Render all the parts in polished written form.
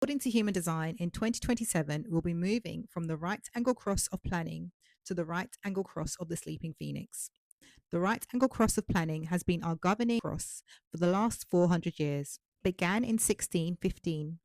According to Human Design, in 2027, we'll be moving from the right angle cross of planning to the right angle cross of the sleeping phoenix. The right angle cross of planning has been our governing cross for the last 400 years. It began in 1615,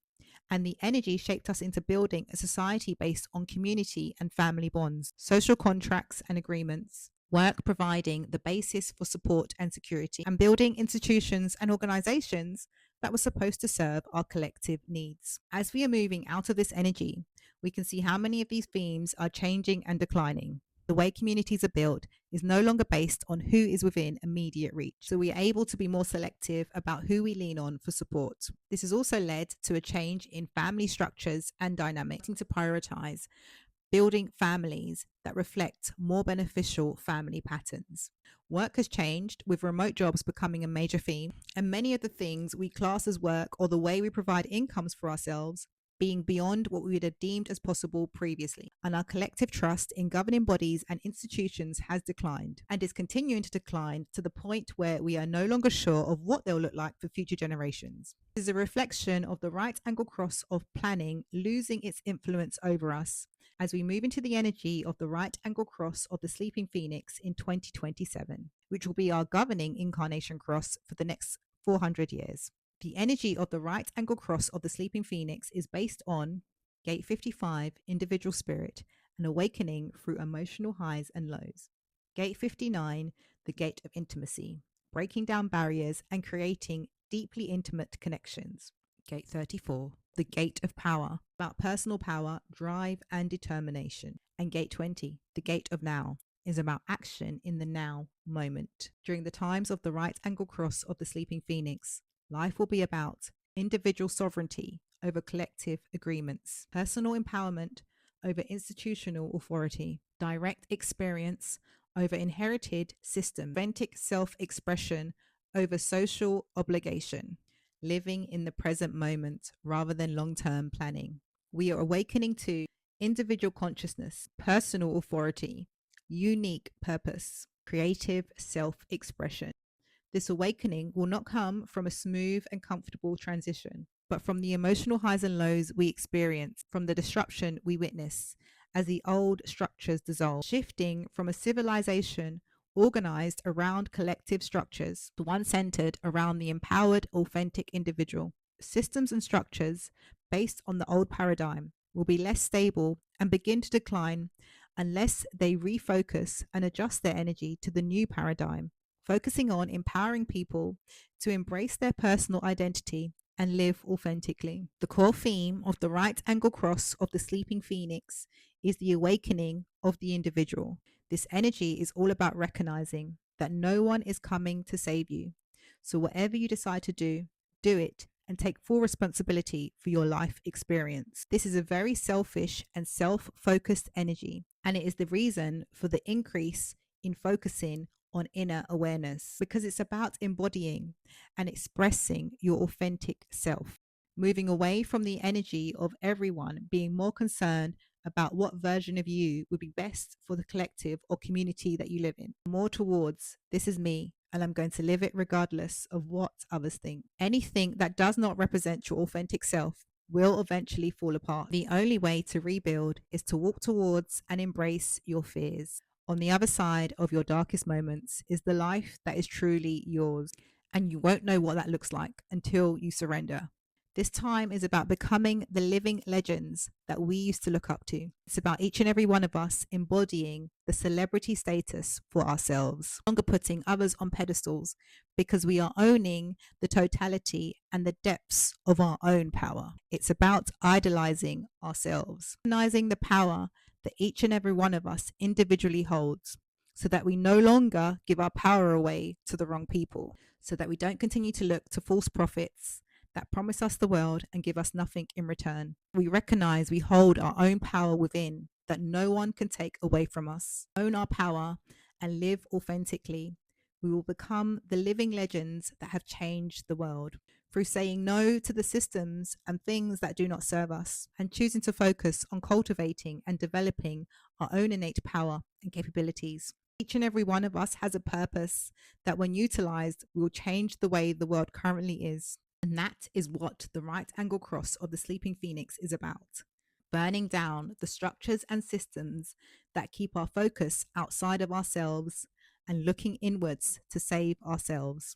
and the energy shaped us into building a society based on community and family bonds, social contracts and agreements, work providing the basis for support and security, and building institutions and organizations that were supposed to serve our collective needs. As we are moving out of this energy, we can see how many of these themes are changing and declining. The way communities are built is no longer based on who is within immediate reach. So we are able to be more selective about who we lean on for support. This has also led to a change in family structures and dynamics to prioritize building families that reflect more beneficial family patterns. Work has changed, with remote jobs becoming a major theme, and many of the things we class as work or the way we provide incomes for ourselves being beyond what we would have deemed as possible previously. And our collective trust in governing bodies and institutions has declined and is continuing to decline to the point where we are no longer sure of what they'll look like for future generations. This is a reflection of the right angle cross of planning losing its influence over us as we move into the energy of the right angle cross of the sleeping phoenix in 2027, which will be our governing incarnation cross for the next 400 years. The energy of the right angle cross of the sleeping phoenix is based on gate 55, individual spirit, and awakening through emotional highs and lows. Gate 59, the gate of intimacy, breaking down barriers and creating deeply intimate connections. Gate 34, the gate of power, about personal power, drive, and determination. And gate 20, the gate of now, is about action in the now moment. During the times of the right angle cross of the sleeping phoenix, life will be about individual sovereignty over collective agreements, personal empowerment over institutional authority, direct experience over inherited systems, authentic self-expression over social obligation, living in the present moment rather than long-term planning. We are awakening to individual consciousness, personal authority, unique purpose, creative self-expression. This awakening will not come from a smooth and comfortable transition, but from the emotional highs and lows we experience, from the disruption we witness as the old structures dissolve, shifting from a civilization organized around collective structures to one centered around the empowered, authentic individual. Systems and structures based on the old paradigm will be less stable and begin to decline unless they refocus and adjust their energy to the new paradigm, focusing on empowering people to embrace their personal identity and live authentically. The core theme of the right angle cross of the sleeping phoenix is the awakening of the individual. This energy is all about recognizing that no one is coming to save you. So whatever you decide to do, do it and take full responsibility for your life experience. This is a very selfish and self-focused energy, and it is the reason for the increase in focusing on inner awareness, because it's about embodying and expressing your authentic self, moving away from the energy of everyone being more concerned about what version of you would be best for the collective or community that you live in, more towards this is me and I'm going to live it regardless of what others think. Anything that does not represent your authentic self will eventually fall apart. The only way to rebuild is to walk towards and embrace your fears. On the other side of your darkest moments is the life that is truly yours, and you won't know what that looks like until you surrender. This time is about becoming the living legends that we used to look up to. It's about each and every one of us embodying the celebrity status for ourselves, no longer putting others on pedestals, because we are owning the totality and the depths of our own power. It's about idolizing ourselves, recognizing the power that each and every one of us individually holds, so that we no longer give our power away to the wrong people, so that we don't continue to look to false prophets that promise us the world and give us nothing in return. We recognize we hold our own power within that no one can take away from us. Own our power and live authentically. We will become the living legends that have changed the world through saying no to the systems and things that do not serve us, and choosing to focus on cultivating and developing our own innate power and capabilities. Each and every one of us has a purpose that, when utilized, will change the way the world currently is. And that is what the right angle cross of the sleeping phoenix is about: burning down the structures and systems that keep our focus outside of ourselves and looking inwards to save ourselves.